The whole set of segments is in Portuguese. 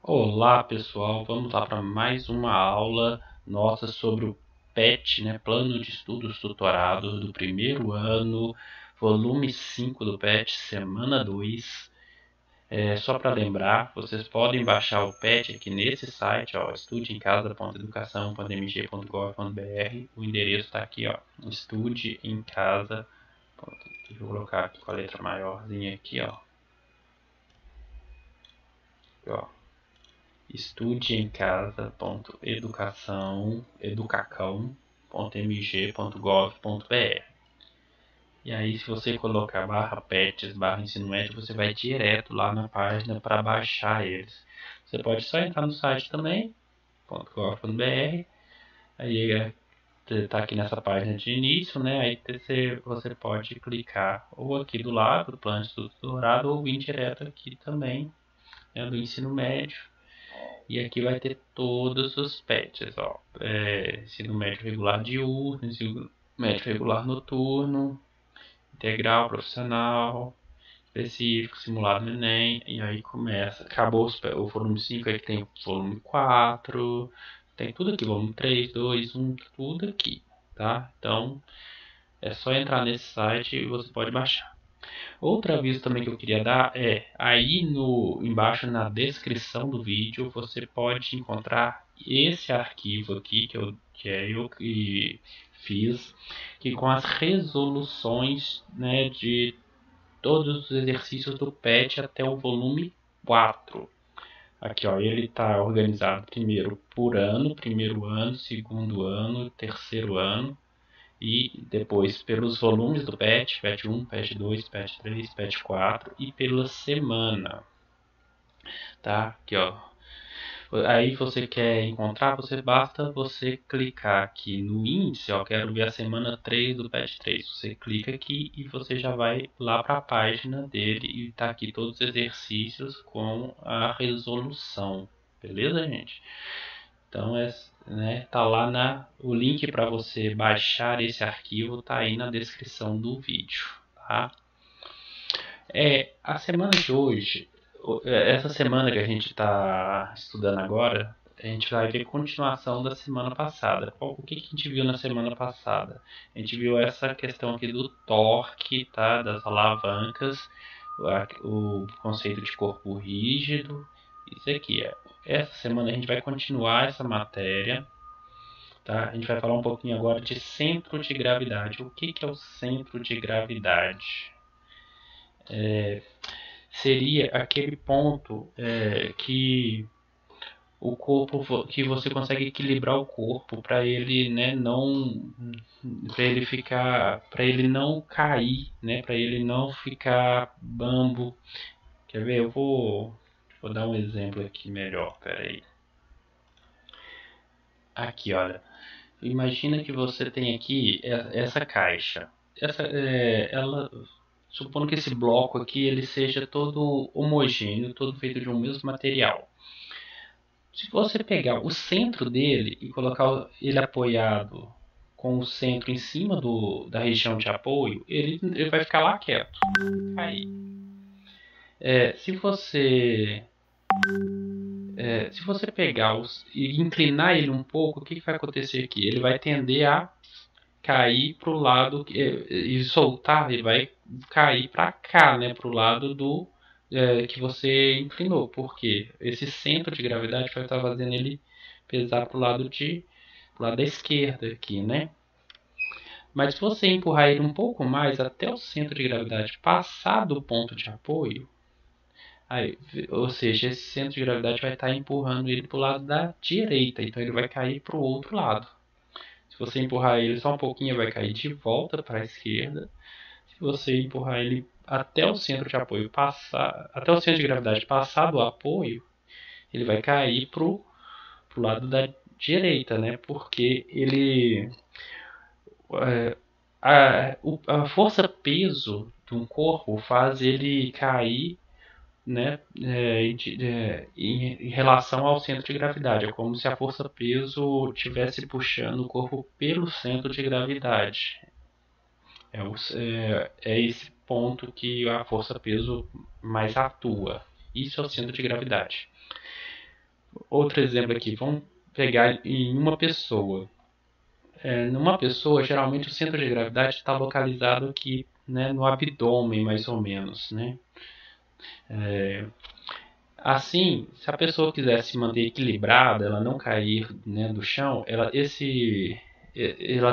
Olá pessoal, vamos lá para mais uma aula nossa sobre o PET, né? Plano de Estudos Tutorado do primeiro ano, volume 5 do PET, semana 2. Só para lembrar, vocês podem baixar o PET aqui nesse site, ó, estudeemcasa.educação.mg.gov.br. O endereço está aqui, ó, estudeemcasa. Deixa eu colocar aqui com a letra maiorzinha aqui, ó. Estudeemcasa.educacão.mg.gov.br. E aí, se você colocar barra pets, barra ensino médio, você vai direto lá na página para baixar eles. Você pode só entrar no site também, .gov.br. Aí tá aqui nessa página de início, né? Aí você pode clicar ou aqui do lado do plano de estudo doutorado ou vir direto aqui também, né, do ensino médio. E aqui vai ter todos os patches, ó. Ensino médio regular diurno, ensino médio regular noturno, integral, profissional, específico, simulado no Enem. E aí começa. Acabou o volume 5, aí tem o volume 4, tem tudo aqui, volume 3, 2, 1, tudo aqui, tá? Então é só entrar nesse site e você pode baixar. Outro aviso também que eu queria dar é, aí embaixo na descrição do vídeo você pode encontrar esse arquivo aqui que é eu que fiz, que com as resoluções, né, de todos os exercícios do PET até o volume 4. Aqui, ó, ele está organizado primeiro por ano, primeiro ano, segundo ano, terceiro ano, e depois pelos volumes do PET, PET 1, PET 2, PET 3, PET 4 e pela semana, tá? Aqui, ó. Aí você quer encontrar, basta você clicar aqui no índice, ó, quero ver a semana 3 do PET 3. Você clica aqui e você já vai lá para a página dele e tá aqui todos os exercícios com a resolução, beleza, gente? Então, né, tá lá o link para você baixar esse arquivo, tá aí na descrição do vídeo, tá? A semana de hoje, essa semana que a gente está estudando agora, a gente vai ver continuação da semana passada. O que a gente viu na semana passada? A gente viu essa questão aqui do torque, tá? Das alavancas, o conceito de corpo rígido, isso aqui. Essa semana a gente vai continuar essa matéria, tá? A gente vai falar um pouquinho agora de centro de gravidade. O que é o centro de gravidade? Seria aquele ponto que o corpo, que você consegue equilibrar o corpo para ele, né, não, para ele não cair, né, para ele não ficar bambo. Quer ver? Vou dar um exemplo aqui melhor. Pera aí. Aqui, olha. Imagina que você tem aqui essa caixa. Ela, supondo que esse bloco aqui ele seja todo homogêneo, todo feito de um mesmo material. Se você pegar o centro dele e colocar ele apoiado com o centro em cima da região de apoio, ele vai ficar lá quieto. Aí, se você se você pegar e inclinar ele um pouco, o que vai acontecer aqui? Ele vai tender a cair para o lado e soltar, ele vai cair para cá, né, para o lado que você inclinou, porque esse centro de gravidade vai estar fazendo ele pesar para o lado da esquerda aqui, né? Mas se você empurrar ele um pouco mais até o centro de gravidade passar do ponto de apoio, aí, ou seja, esse centro de gravidade vai estar empurrando ele para o lado da direita, então ele vai cair para o outro lado. Se você empurrar ele só um pouquinho, vai cair de volta para a esquerda. Se você empurrar ele até o centro de apoio até o centro de gravidade passar do apoio, ele vai cair pro lado da direita, né? Porque a força peso de um corpo faz ele cair, né, em relação ao centro de gravidade. É como se a força peso estivesse puxando o corpo pelo centro de gravidade. É esse ponto que a força peso mais atua. Isso é o centro de gravidade. Outro exemplo aqui, vamos pegar em uma pessoa. Numa pessoa, geralmente o centro de gravidade está localizado aqui, né, no abdômen, mais ou menos, né? Assim, se a pessoa quiser se manter equilibrada, ela não cair, né, do chão, ela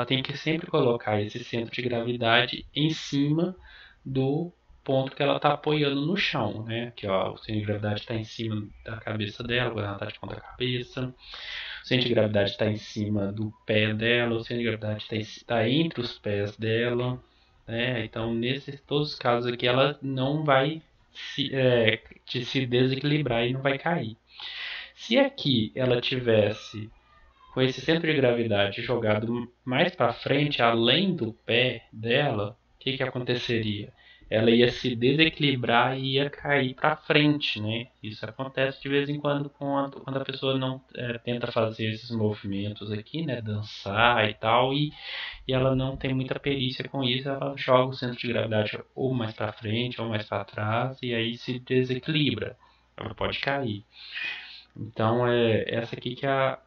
tem que sempre colocar esse centro de gravidade em cima do ponto que ela está apoiando no chão, né? Aqui, ó, o centro de gravidade está em cima da cabeça dela, quando ela está de ponta cabeça. O centro de gravidade está em cima do pé dela, o centro de gravidade está entre os pés dela, né? Então, nesses todos os casos aqui, ela não vai se desequilibrar e não vai cair. Se aqui ela tivesse com esse centro de gravidade jogado mais para frente, além do pé dela, o que aconteceria? Ela ia se desequilibrar e ia cair para frente, né? Isso acontece de vez em quando quando a pessoa não tenta fazer esses movimentos aqui, né? Dançar e tal, e ela não tem muita perícia com isso, ela joga o centro de gravidade ou mais para frente ou mais para trás e aí se desequilibra, ela pode cair. Então essa aqui que a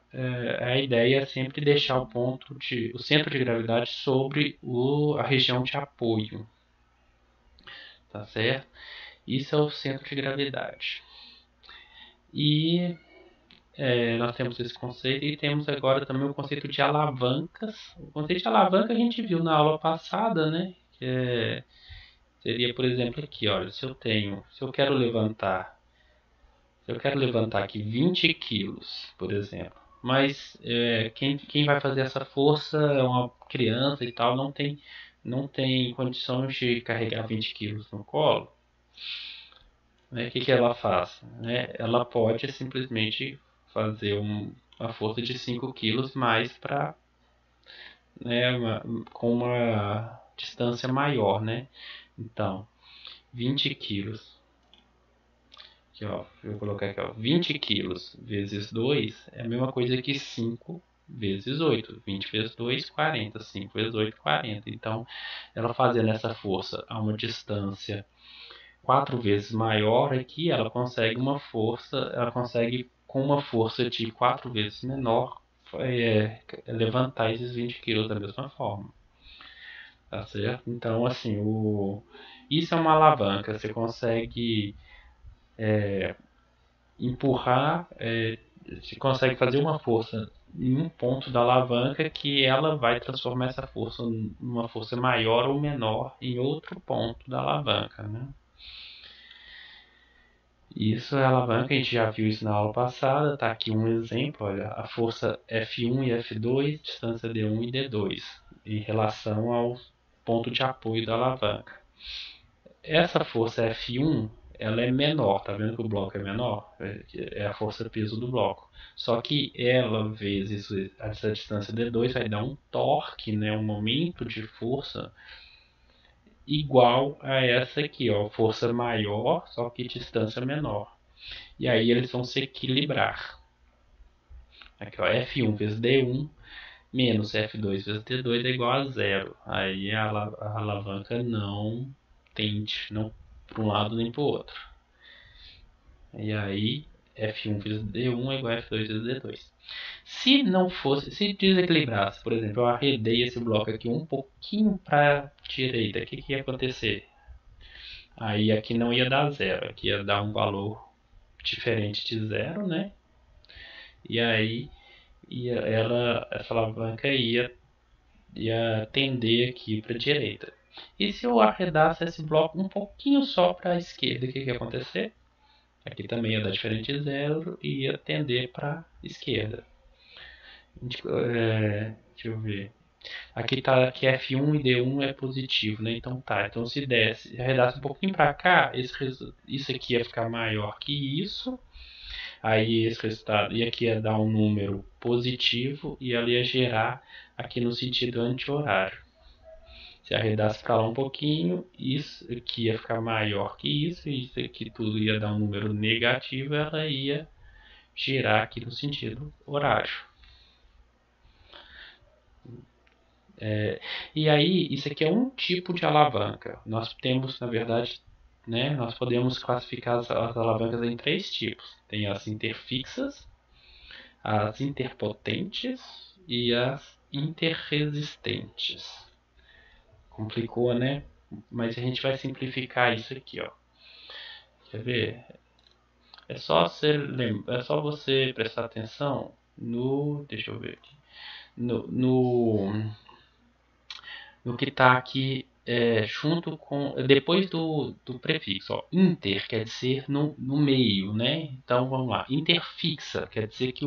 ideia é sempre deixar o centro de gravidade sobre a região de apoio, tá certo? Isso é o centro de gravidade. E nós temos esse conceito e temos agora também o conceito de alavancas. O conceito de alavanca a gente viu na aula passada, né? Que seria, por exemplo, aqui, olha, se eu quero levantar aqui 20 quilos, por exemplo, mas quem vai fazer essa força é uma criança e tal, não tem condições de carregar 20 quilos no colo, né? O que ela faz? Né? Ela pode simplesmente fazer uma força de 5 quilos mais para, né, com uma distância maior, né? Então, 20 quilos. Aqui, ó, vou colocar aqui, ó, 20 quilos vezes 2 é a mesma coisa que 5 vezes 8. 20 vezes 2, 40. 5 vezes 8, 40. Então, ela fazendo essa força a uma distância 4 vezes maior aqui, ela consegue com uma força de 4 vezes menor levantar esses 20 quilos da mesma forma. Tá certo? Então, assim, isso é uma alavanca. Você consegue empurrar, você consegue fazer uma força em um ponto da alavanca que ela vai transformar essa força numa força maior ou menor em outro ponto da alavanca, né? Isso é alavanca, a gente já viu isso na aula passada, tá aqui um exemplo, olha, a força F1 e F2, distância D1 e D2, em relação ao ponto de apoio da alavanca. Essa força F1, ela é menor, tá vendo que o bloco é menor? É a força peso do bloco. Só que ela vezes essa distância D2 vai dar um torque, né, um momento de força igual a essa aqui, ó, força maior, só que distância menor. E aí eles vão se equilibrar. Aqui, ó, F1 vezes D1 menos F2 vezes D2 é igual a zero. Aí a alavanca não tende, não para um lado nem para o outro. E aí F1 vezes D1 é igual a F2 vezes D2. Se não fosse, se desequilibrasse, por exemplo, eu arredei esse bloco aqui um pouquinho para a direita, o que ia acontecer? Aí aqui não ia dar zero, aqui ia dar um valor diferente de zero, né? E aí essa alavanca ia tender aqui para a direita. E se eu arredasse esse bloco um pouquinho só para a esquerda, o que ia acontecer? Aqui também ia dar diferente de zero e ia tender para a esquerda. Deixa eu ver. Aqui tá que F1 e D1 é positivo, né? Então tá. Então se arredasse um pouquinho para cá, isso aqui ia ficar maior que isso. Aí esse resultado, e aqui ia dar um número positivo e ela ia gerar aqui no sentido anti-horário. Se arredasse para lá um pouquinho, isso aqui ia ficar maior que isso, e isso aqui tudo ia dar um número negativo, ela ia girar aqui no sentido horário. E aí, isso aqui é um tipo de alavanca. Nós temos, na verdade, né, nós podemos classificar as alavancas em três tipos. Tem as interfixas, as interpotentes e as interresistentes. Complicou, né? Mas a gente vai simplificar isso aqui, ó. Quer ver? É só você prestar atenção no... Deixa eu ver aqui. No que está aqui junto com... Depois do prefixo, ó. Inter quer dizer no meio, né? Então, vamos lá. Interfixa quer dizer que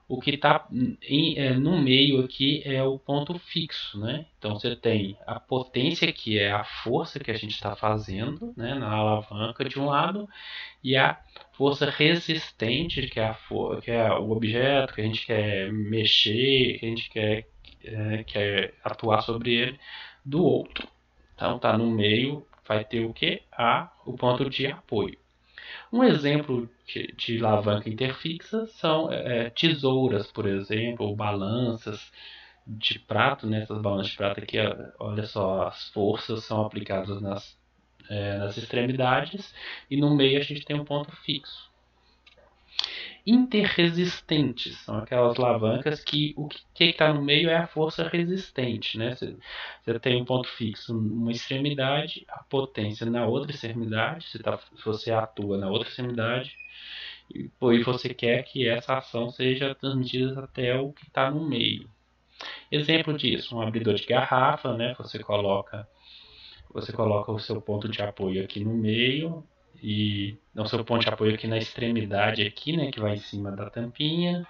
o que está no meio aqui é o ponto fixo, né? Então você tem a potência, que é a força que a gente está fazendo, né, na alavanca de um lado, e a força resistente, que é o objeto que a gente quer mexer, que a gente quer atuar sobre ele, do outro. Então tá no meio, vai ter o que? O ponto de apoio. Um exemplo de alavanca interfixa são tesouras, por exemplo, ou balanças de prato, né? Essas balanças de prato aqui, olha só, as forças são aplicadas nas extremidades e no meio a gente tem um ponto fixo. Interresistentes são aquelas alavancas que o que está no meio é a força resistente, né? Você tem um ponto fixo numa extremidade, a potência na outra extremidade, se você atua na outra extremidade, e você quer que essa ação seja transmitida até o que está no meio. Exemplo disso, um abridor de garrafa, né? Você coloca o seu ponto de apoio aqui no meio e o seu ponto de apoio aqui na extremidade aqui, né, que vai em cima da tampinha.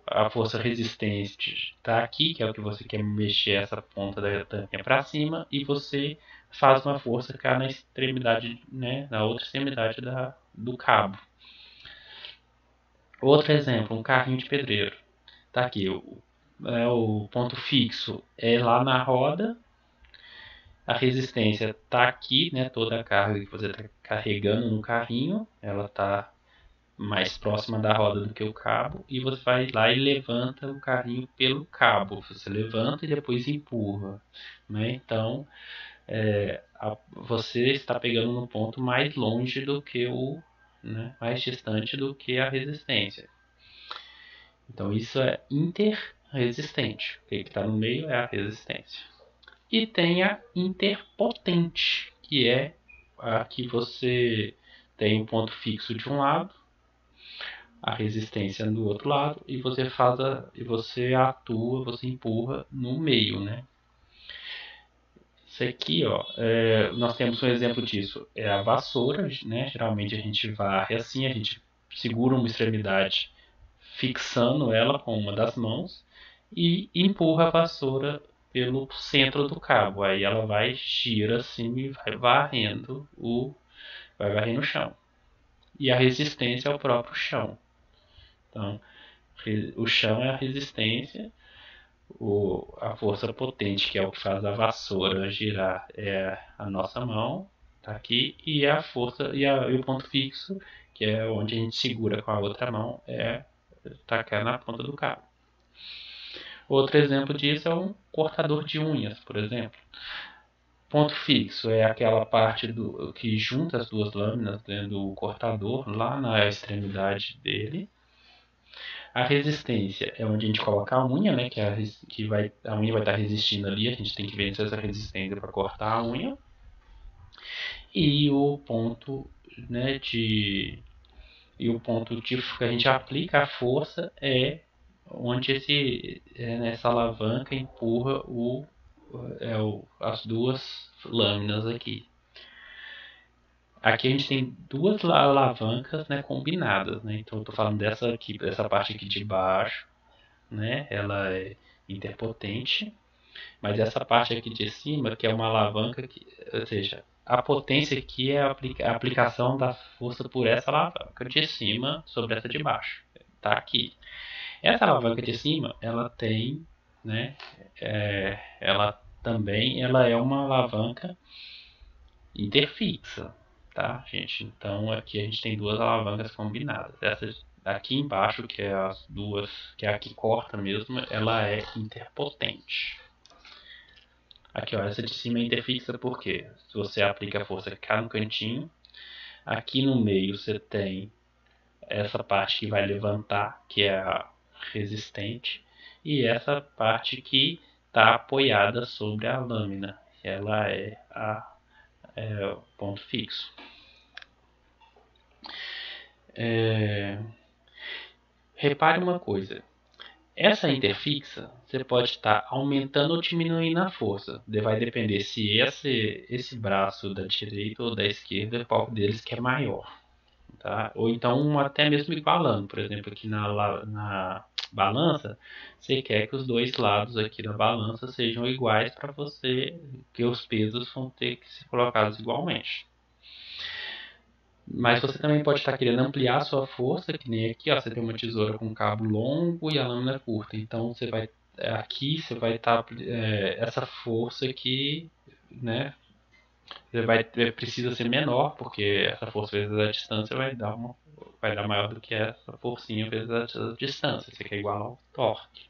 A força resistente está aqui, que é o que você quer mexer essa ponta da tampinha para cima, e você faz uma força cá na extremidade, né, na outra extremidade do cabo. Outro exemplo, um carrinho de pedreiro. Tá aqui, o ponto fixo é lá na roda. A resistência está aqui, né? Toda a carga que você está carregando no carrinho, ela está mais próxima da roda do que o cabo, e você vai lá e levanta o carrinho pelo cabo. Você levanta e depois empurra, né? Então, você está pegando no ponto mais longe do que mais distante do que a resistência. Então, isso é interresistente. O que está no meio é a resistência. E tem a interpotente, que é a que você tem um ponto fixo de um lado, a resistência do outro lado, e você atua, você empurra no meio, né? Isso aqui, ó, nós temos um exemplo disso, é a vassoura, né? Geralmente a gente varre assim, a gente segura uma extremidade fixando ela com uma das mãos e empurra a vassoura pelo centro do cabo. Aí ela gira assim e vai varrendo o chão. E a resistência é o próprio chão. Então, o chão é a resistência, a força potente, que é o que faz a vassoura girar, é a nossa mão, tá aqui, e a força e o ponto fixo, que é onde a gente segura com a outra mão, tá aqui na ponta do cabo. Outro exemplo disso é um cortador de unhas, por exemplo. Ponto fixo é aquela parte que junta as duas lâminas dentro do cortador, lá na extremidade dele. A resistência é onde a gente coloca a unha, né? A unha vai estar resistindo ali, a gente tem que vencer essa resistência para cortar a unha. E o ponto, né, que a gente aplica a força é onde essa alavanca empurra as duas lâminas aqui. Aqui a gente tem duas alavancas, né, combinadas, né? Então eu estou falando dessa parte aqui de baixo, né? Ela é interpotente, mas essa parte aqui de cima, que é uma alavanca, ou seja, a potência aqui é a aplicação da força por essa alavanca de cima sobre essa de baixo. Tá aqui. Essa alavanca de cima, ela tem, né? Ela é uma alavanca interfixa, tá, gente? Então aqui a gente tem duas alavancas combinadas. Essa aqui embaixo, que é que é a que corta mesmo, ela é interpotente. Aqui, ó, essa de cima é interfixa porque se você aplica a força cá no cantinho, aqui no meio você tem essa parte que vai levantar, que é a resistente, e essa parte que está apoiada sobre a lâmina, ela é o ponto fixo. Repare uma coisa, essa interfixa você pode estar aumentando ou diminuindo a força, vai depender se esse braço da direita ou da esquerda, qual deles que é maior. Tá? Ou então até mesmo igualando, por exemplo, aqui na balança, você quer que os dois lados aqui da balança sejam iguais para você, que os pesos vão ter que ser colocados igualmente. Mas você também pode estar querendo ampliar a sua força, que nem aqui, ó, você tem uma tesoura com cabo longo e a lâmina curta. Então você vai aqui você vai estar essa força aqui, né? Precisa ser menor, porque essa força vezes a distância vai dar maior do que essa forcinha vezes a distância. Você quer igualar o torque.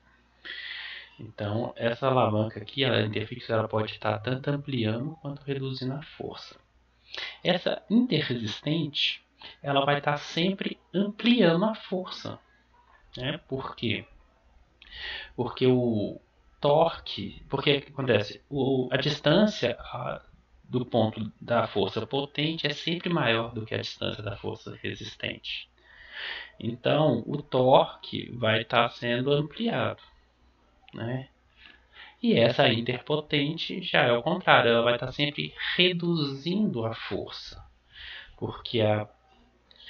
Então essa alavanca aqui, a interfixa, ela pode estar tanto ampliando quanto reduzindo a força. Essa interresistente, ela vai estar sempre ampliando a força, né? Por quê? Porque o torque, porque o que acontece? A distância do ponto da força potente é sempre maior do que a distância da força resistente. Então, o torque vai estar sendo ampliado, né? E essa interpotente já é o contrário, ela vai estar sempre reduzindo a força, porque a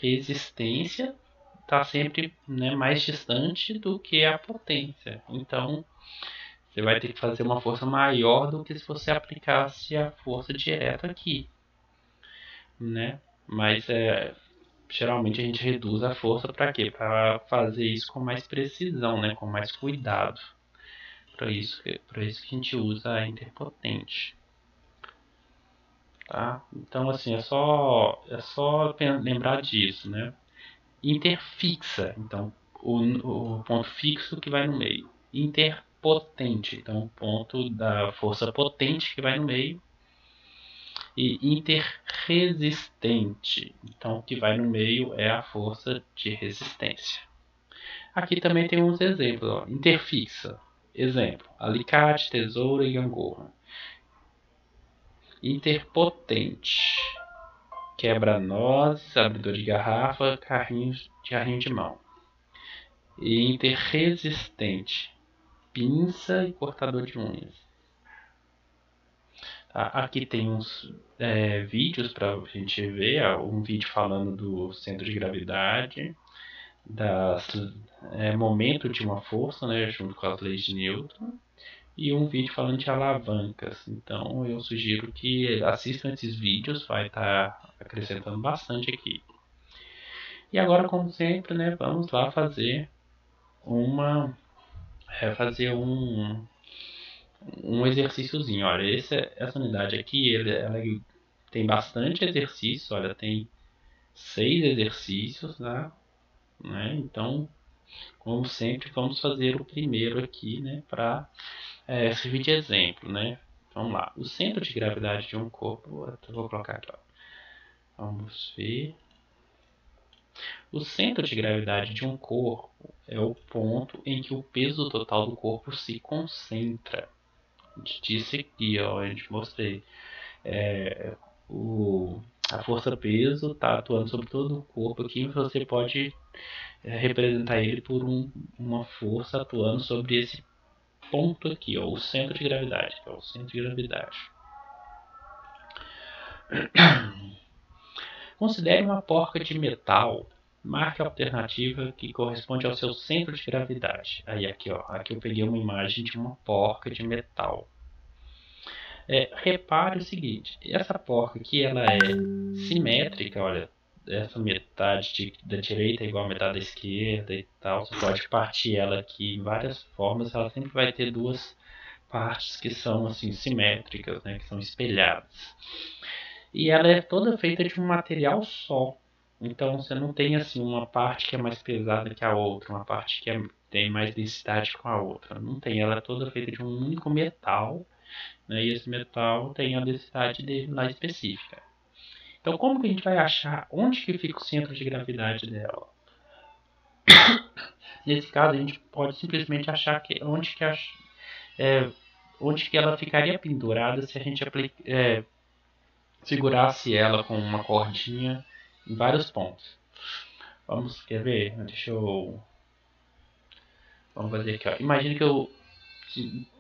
resistência está sempre, né, mais distante do que a potência. Então, você vai ter que fazer uma força maior do que se você aplicasse a força direto aqui, né? Mas geralmente a gente reduz a força para quê? Para fazer isso com mais precisão, né? Com mais cuidado. Para isso que a gente usa a interpotente. Tá? Então assim, é só lembrar disso, né? Interfixa, então o ponto fixo que vai no meio. Interpotente, então o ponto da força potente que vai no meio. E interresistente, então o que vai no meio é a força de resistência. Aqui também tem uns exemplos, ó. Interfixa, exemplo, alicate, tesoura e gangorra. Interpotente, quebra-nozes, abridor de garrafa, carrinho de mão. E interresistente, pinça e cortador de unhas. Tá? Aqui tem uns vídeos para a gente ver, um vídeo falando do centro de gravidade, momento de uma força, né, junto com as leis de Newton, e um vídeo falando de alavancas. Então eu sugiro que assistam esses vídeos, vai estar acrescentando bastante aqui. E agora, como sempre, né, vamos lá fazer um exercíciozinho. Olha, essa unidade aqui, ela tem bastante exercício. Olha, tem 6 exercícios, né? Então, como sempre, vamos fazer o primeiro aqui, né? Para servir de exemplo, né? Vamos lá. O centro de gravidade de um corpo, eu vou colocar aqui, ó. Vamos ver. O centro de gravidade de um corpo é o ponto em que o peso total do corpo se concentra. A gente disse aqui, ó, a gente mostrei. A força-peso está atuando sobre todo o corpo aqui. Você pode representar ele por uma força atuando sobre esse ponto aqui, ó, o centro de gravidade. Que é o centro de gravidade. Considere uma porca de metal. Marque a alternativa que corresponde ao seu centro de gravidade. Aí aqui, ó, aqui eu peguei uma imagem de uma porca de metal. Repare o seguinte, essa porca aqui, ela é simétrica, olha, essa metade da direita é igual à metade da esquerda e tal. Você pode partir ela aqui em várias formas, ela sempre vai ter duas partes que são assim simétricas, né, que são espelhadas. E ela é toda feita de um material só. Então você não tem assim uma parte que é mais pesada que a outra, uma parte que tem mais densidade com a outra. Não tem, ela é toda feita de um único metal, né? E esse metal tem a densidade dele lá específica. Então como que a gente vai achar onde que fica o centro de gravidade dela? Nesse caso, a gente pode simplesmente achar que onde que ela ficaria pendurada se a gente segurasse ela com uma cordinha em vários pontos. Vamos, quer ver? Vamos fazer aqui, ó. Imagina que eu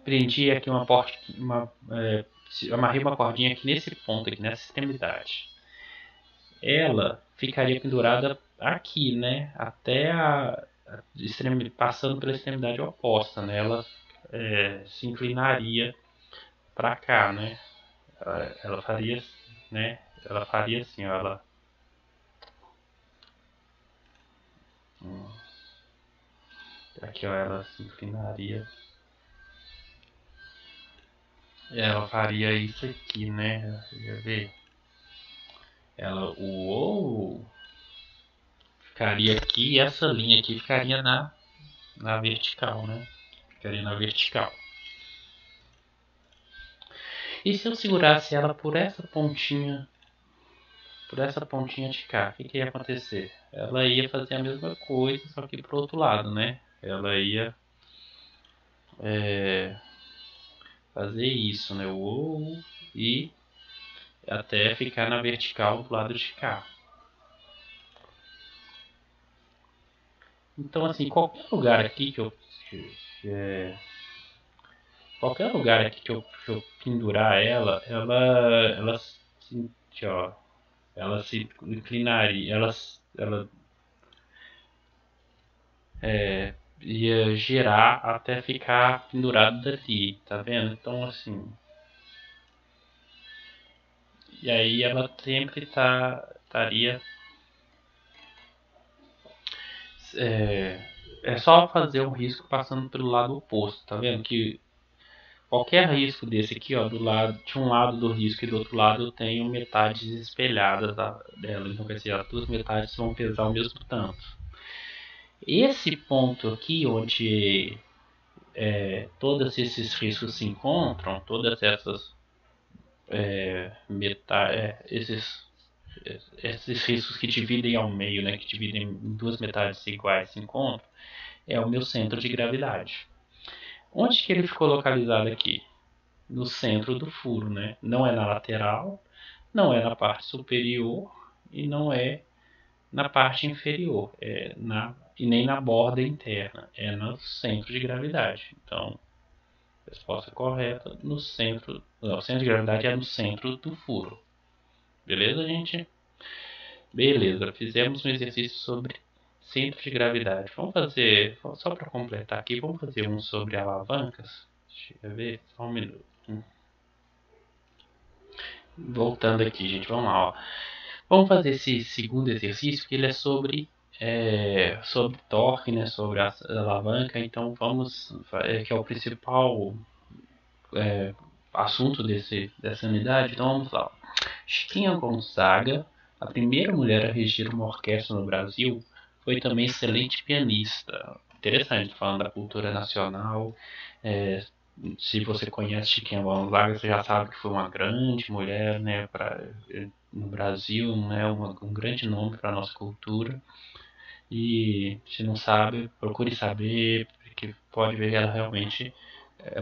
prendi aqui amarrei uma cordinha aqui nesse ponto, aqui nessa extremidade. Ela ficaria pendurada aqui, né? Até passando pela extremidade oposta, né? Ela se inclinaria para cá, né? Ela faria, né? Ela faria assim, ó, aqui, ó, ela se inclinaria. Ela faria isso aqui, né? Quer ver? Ela, ficaria aqui e essa linha aqui ficaria na vertical, né? Ficaria na vertical. E se eu segurasse ela por essa pontinha de cá, o que ia acontecer? Ela ia fazer a mesma coisa, só que pro outro lado, né? Ela ia fazer isso, né? E até ficar na vertical do lado de cá. Então, assim, qualquer lugar aqui que eu pendurar ela ela se inclinaria, ela ia girar até ficar pendurado dali, tá vendo? Então, assim, e aí ela sempre estaria é só fazer um risco passando pelo lado oposto, tá vendo? Que qualquer risco desse aqui, ó, de um lado do risco e do outro lado eu tenho metades espelhadas dela. Então, quer dizer, as duas metades vão pesar o mesmo tanto. Esse ponto aqui, onde todos esses riscos se encontram, todas essas esses riscos que dividem ao meio, né, que dividem em duas metades iguais se encontram, é o meu centro de gravidade. Onde que ele ficou localizado aqui? No centro do furo, né? Não é na lateral, não é na parte superior e não é na parte inferior, e nem na borda interna, é no centro de gravidade. Então, resposta correta no centro. Não, o centro de gravidade é no centro do furo. Beleza, gente? Beleza, fizemos um exercício sobre centro de gravidade. Vamos fazer, só para completar aqui, vamos fazer um sobre alavancas. Deixa eu ver, só um minuto. Voltando aqui, gente, vamos lá. Ó. Vamos fazer esse segundo exercício que ele é sobre torque, né, sobre a alavanca. Então vamos, que é o principal assunto dessa unidade. Então vamos lá. Chiquinha Gonzaga, a primeira mulher a regir uma orquestra no Brasil, foi também excelente pianista. Interessante, falando da cultura nacional. Se você conhece Chiquinha Gonzaga, você já sabe que foi uma grande mulher, né, no Brasil, né, um grande nome para a nossa cultura. E se não sabe, procure saber, porque pode ver que ela realmente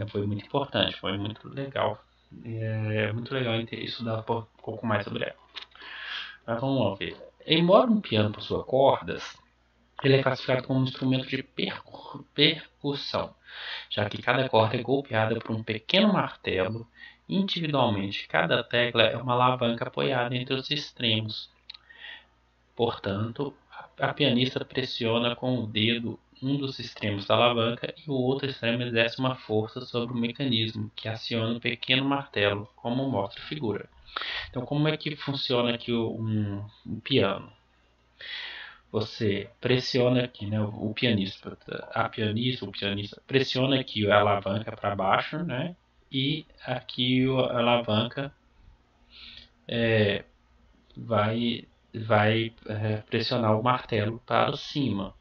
foi muito importante, foi muito legal. É muito legal estudar um pouco mais sobre ela. Mas vamos lá ver. Embora um piano possua cordas, ele é classificado como um instrumento de percussão, já que cada corda é golpeada por um pequeno martelo. Individualmente, cada tecla é uma alavanca apoiada entre os extremos. Portanto, a pianista pressiona com o dedo um dos extremos da alavanca e o outro extremo exerce uma força sobre o mecanismo que aciona o pequeno martelo, como mostra a figura. Então, como é que funciona aqui um piano? Você pressiona aqui, né, o pianista pressiona aqui a alavanca para baixo, né, e aqui a alavanca vai pressionar o martelo para cima.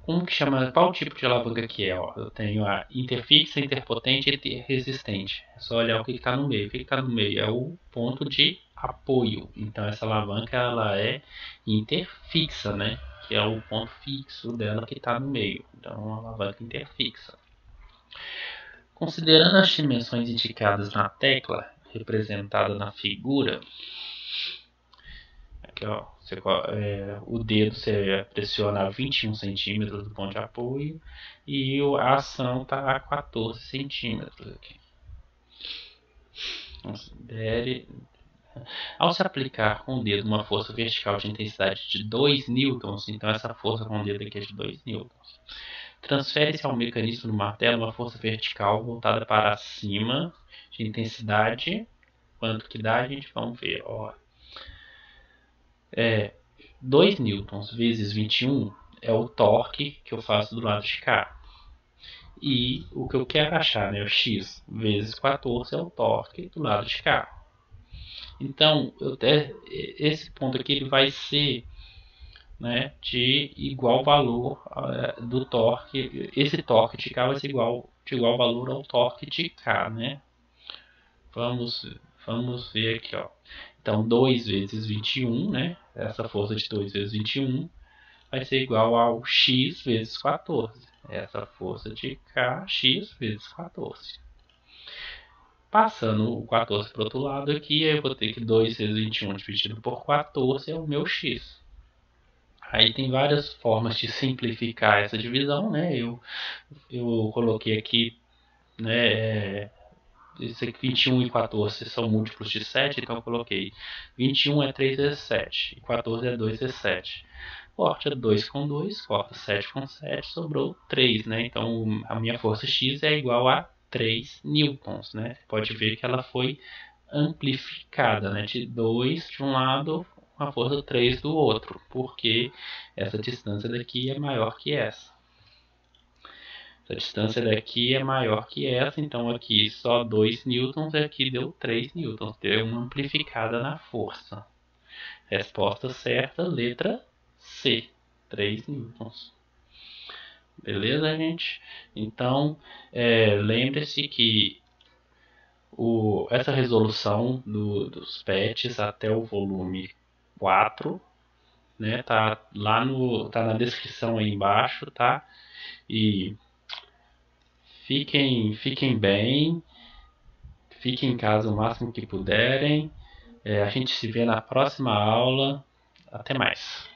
Como que chama? Qual tipo de alavanca que é? Ó, eu tenho a interfixa, interpotente e resistente. É só olhar o que está no meio. O que está no meio é o ponto de apoio. Então essa alavanca ela é interfixa, né? Que é o ponto fixo dela que está no meio. Então é uma alavanca interfixa. Considerando as dimensões indicadas na tecla, representada na figura, aqui, ó, o dedo você pressiona a 21 centímetros do ponto de apoio e a ação está a 14 centímetros aqui. Considere. Ao se aplicar com o dedo uma força vertical de intensidade de 2 newtons, então essa força com o dedo aqui é de 2 newtons, transfere-se ao mecanismo do martelo uma força vertical voltada para cima de intensidade. Quanto que dá, a gente vamos ver. Ó. 2 newtons vezes 21 é o torque que eu faço do lado de cá. E o que eu quero achar, né, o x vezes 14 é o torque do lado de cá. Então, esse ponto aqui ele vai ser, né, de igual valor do torque. Esse torque de cá vai ser de igual valor ao torque de cá, né? Vamos ver aqui, ó. Então, 2 vezes 21, né? Essa força de 2 vezes 21 vai ser igual ao x vezes 14. Essa força de cá, x vezes 14. Passando o 14 para o outro lado aqui, eu vou ter que 2 vezes 21 dividido por 14 é o meu x. Aí tem várias formas de simplificar essa divisão, né? Eu coloquei aqui, né? Esse aqui 21 e 14 são múltiplos de 7, então eu coloquei 21 é 3 vezes 7, e 14 é 2 vezes 7. Corta 2 com 2, corta 7 com 7, sobrou 3, né? Então a minha força X é igual a 3 newtons, né? Pode ver que ela foi amplificada, né? De 2 de um lado, a força 3 do outro, porque essa distância daqui é maior que essa. Essa distância daqui é maior que essa, então aqui só 2 newtons e aqui deu 3 newtons. Deu uma amplificada na força. Resposta certa, letra C, 3 newtons. Beleza, gente? Então, lembre-se que essa resolução dos PETs até o volume 4, né, tá na descrição aí embaixo, tá? E fiquem bem, fiquem em casa o máximo que puderem. A gente se vê na próxima aula. Até mais.